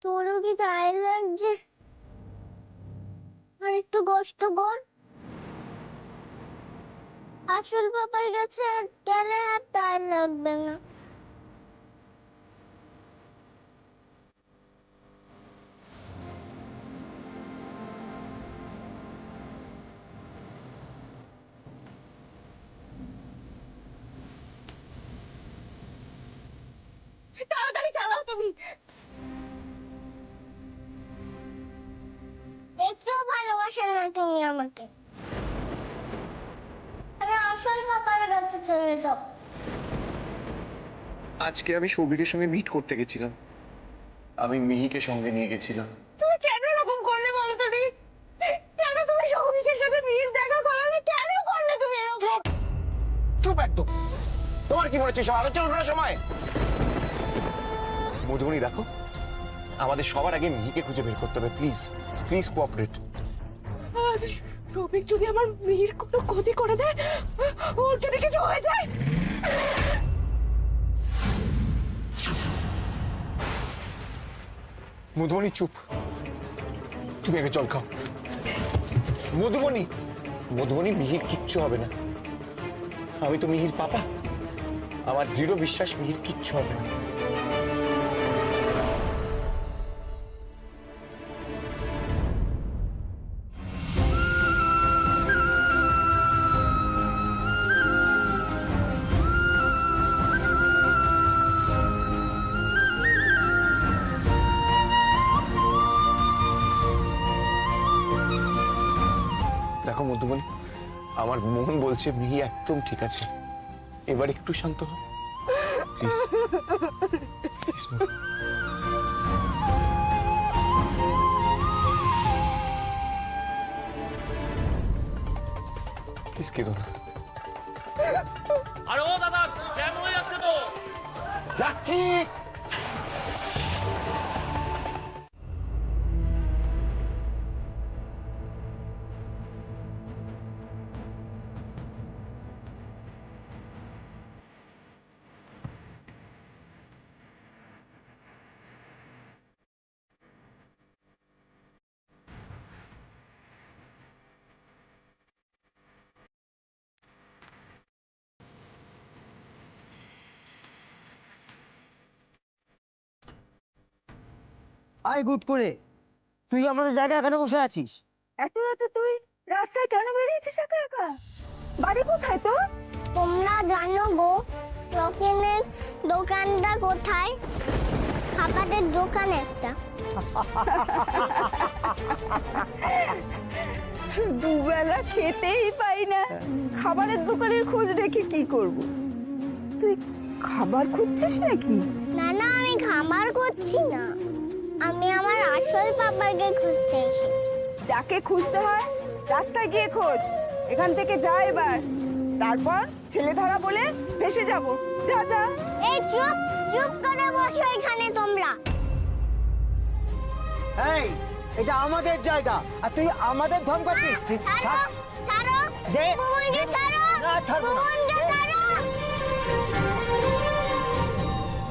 তোরও কি গায়ে লাগছে? আর একটু কষ্ট কর। আসল বাবার কাছে আর গেলে আর তাই লাগবে না। তাড়াতাড়ি চালাও তুমি। একটু ভালোবাসে না তুমি আমাকে। আমি আসল বাবার কাছে চলে যাও। আজকে আমি সৌভিকের সঙ্গে মিট করতে গেছিলাম। আমি মিহিকে সঙ্গে নিয়ে গেছিলাম। তুমি কেন এরকম করলে বলো তো? কেন তুমি সৌভিকের সাথে মিল দেখা করালে? কেন করলে তুমি এরকম? চুপ একদম। তোমার কি মনে হচ্ছে সব আলোচনা করার সময়? মধুবনী দেখো, আমাদের সবার আগে মিহিকে খুঁজে বের করতে হবে। Please please cooperate. আজ সৌভিক যদি আমার মিহির কোনো ক্ষতি করে দেয়, ওর যদি কিছু হয়ে যায়। মধুবনী চুপ, তুমি আগে জল খাও। মধুবনী, মধুবনী, মিহির কিচ্ছু হবে না। আমি তো মিহির পাপা, আমার দৃঢ় বিশ্বাস মিহির কিচ্ছু হবে না। দেখো মধুবনী, আমার মন বলছে মিহি একদম ঠিক আছে। এবার একটু শান্ত হও প্লিজ। প্লিজ কেঁদো না। আরে ও দাদা, জ্যাম হয়ে যাচ্ছে তো। যাচ্ছি। আয় গুড করে, তুই আমাদের জায়গায় এখানে বসে আছিস? এত রাতে তুই রাস্তায় কেন বেরিয়েছিস একা একা? বাড়ি কোথায় তো? তোমরা জানো গো, রকিনের দোকানটা কোথায়? খাবারের দোকান একটা। দুবেলা খেতেই পাই না, খাবারের দোকানের খোঁজ রেখে কি করব? তুই খাবার খুঁজছিস নাকি? না না, আমি খাবার করছি না, আমি আমার আসল বাবাকে খুঁজতে এসেছি। যাকে খুঁজতে হয় রাস্তায় গিয়ে খোঁজ। এখান থেকে যা এবার, তারপর ছেলে ধরা বলে ভেসে যাব। যা যা। এই চুপ, চুপ করে বসো এখানে তোমরা। এই, এটা আমাদের জায়গা আর তুই আমাদের ধমকাচ্ছিস? ঠিক ছাড়ো, থাক। ছাড়ো, দে। ভুবনকে ছাড়ো, না, ছাড়বো না। ভুবনকে ছাড়ো।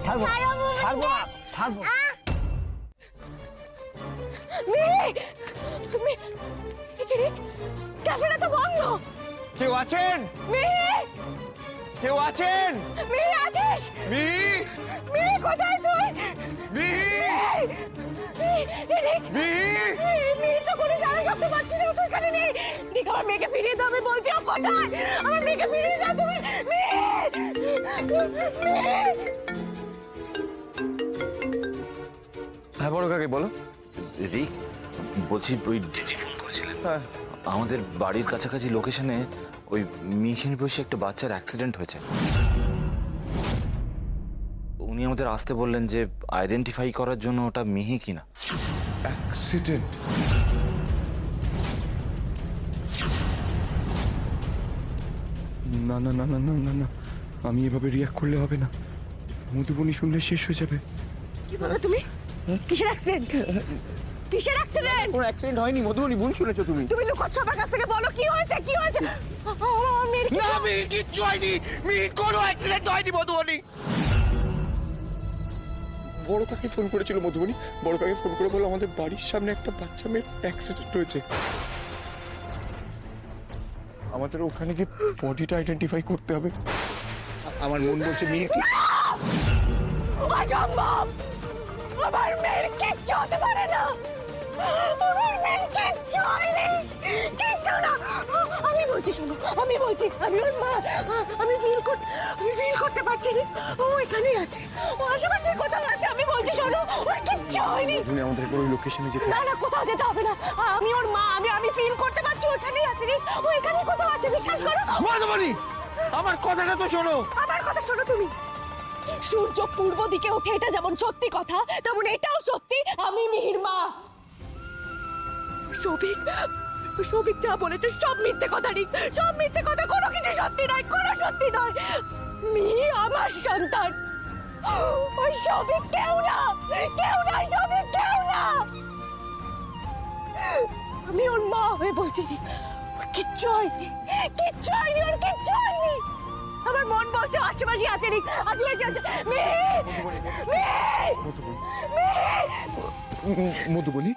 ছাড়বো না, ছাড়ো ভুবনকে। ছাড়বো না, ছাড়বো না। আহ! ক্যাফেটা তো বন্ধ। কেউ আছেন? মিহি, কেউ আছেন? মিহি আছিস? মিহি, মিহি কোথায় তুই? মিহি, মিহি। মিহি তো কোনো সারা শব্দ পাচ্ছি না, তুই এখানে নেই। দেখ, আমার মেয়েকে ফিরিয়ে দাও, আমি বলছি ও কোথায়? আমার মেয়েকে ফিরিয়ে দাও তুমি। মিহি, মিহি। হ্যাঁ বড় কাকে বলো। রিক, বলছি ওই ডিজি ফোন করেছিলেন হ্যাঁ, আমাদের বাড়ির কাছাকাছি লোকেশনে ওই মিহির বয়সী একটা বাচ্চার অ্যাক্সিডেন্ট হয়েছে। উনি আমাদের আসতে বললেন যে আইডেন্টিফাই করার জন্য ওটা মিহি কিনা। অ্যাক্সিডেন্ট? না না না না না না না, আমি এভাবে রিয়াক্ট করলে হবে না। মধুবনী শুনলে শেষ হয়ে যাবে। কি বলো তুমি? কিসের অ্যাক্সিডেন্ট? কিসের অ্যাক্সিডেন্ট? কোনো অ্যাক্সিডেন্ট হয়নি মধুবনী, ভুল শুনেছো তুমি। তুমি লুকোচ্ছ আমার কাছ থেকে, বলো কি হয়েছে, কি হয়েছে? আমার মেয়ের না, মিহির কিচ্ছু হয়নি। মিহির কোনো অ্যাক্সিডেন্ট হয়নি মধুবনী। বড় কাকে ফোন করেছিল মধুবনী, বড় কাকে ফোন করে বলো আমাদের বাড়ির সামনে একটা বাচ্চা মেয়ের অ্যাক্সিডেন্ট হয়েছে, আমাদের ওখানে গিয়ে বডিটা আইডেন্টিফাই করতে হবে। আমার মন বলছে মিহির অসম্ভব, আমার মেয়ের কিচ্ছু হতে পারে না, আমার মেয়ের কিচ্ছু হয়নি, কিচ্ছু না। আমি বলছি শোনো, আমি বলছি, আমি ওর মা, আমি ফিল করতে পারছি না, ও এখানেই আছে, ও আশেপাশে কোথাও আছে, আমি বলছি শোনো, ওর কিচ্ছু হয়নি। তুমি আমাদের ওই লোকেশনে যেতে, না না, কোথাও যেতে হবে না, আমি ওর মা, আমি ফিল করতে পারছি ওখানেই আছে, ও এখানেই কোথাও আছে, বিশ্বাস করো। মধুবনী আমার কথাটা তো শোনো। আমার কথা শোনো তুমি, সূর্য পূর্ব দিকে ওঠে, এটা যেমন সত্যি কথা তেমন এটাও সত্যি, আমি মিহির মা। সৌভিক যা বলেছে সব মিথ্যে কথা, রিক, সব মিথ্যে কথা, কোনো কিছু সত্যি নয়, কোনো সত্যি নয়। মিহি আমার সন্তান, ওই সৌভিক কেউ না, সৌভিক কেউ না। আমি ওর মা হয়ে বলছি, রিক, ওর কিচ্ছু হয়নি, ওর কিচ্ছু হয়নি। আমার মন বলছে আশেপাশে আছে, রিক, আশেপাশে আছে। মধুবনী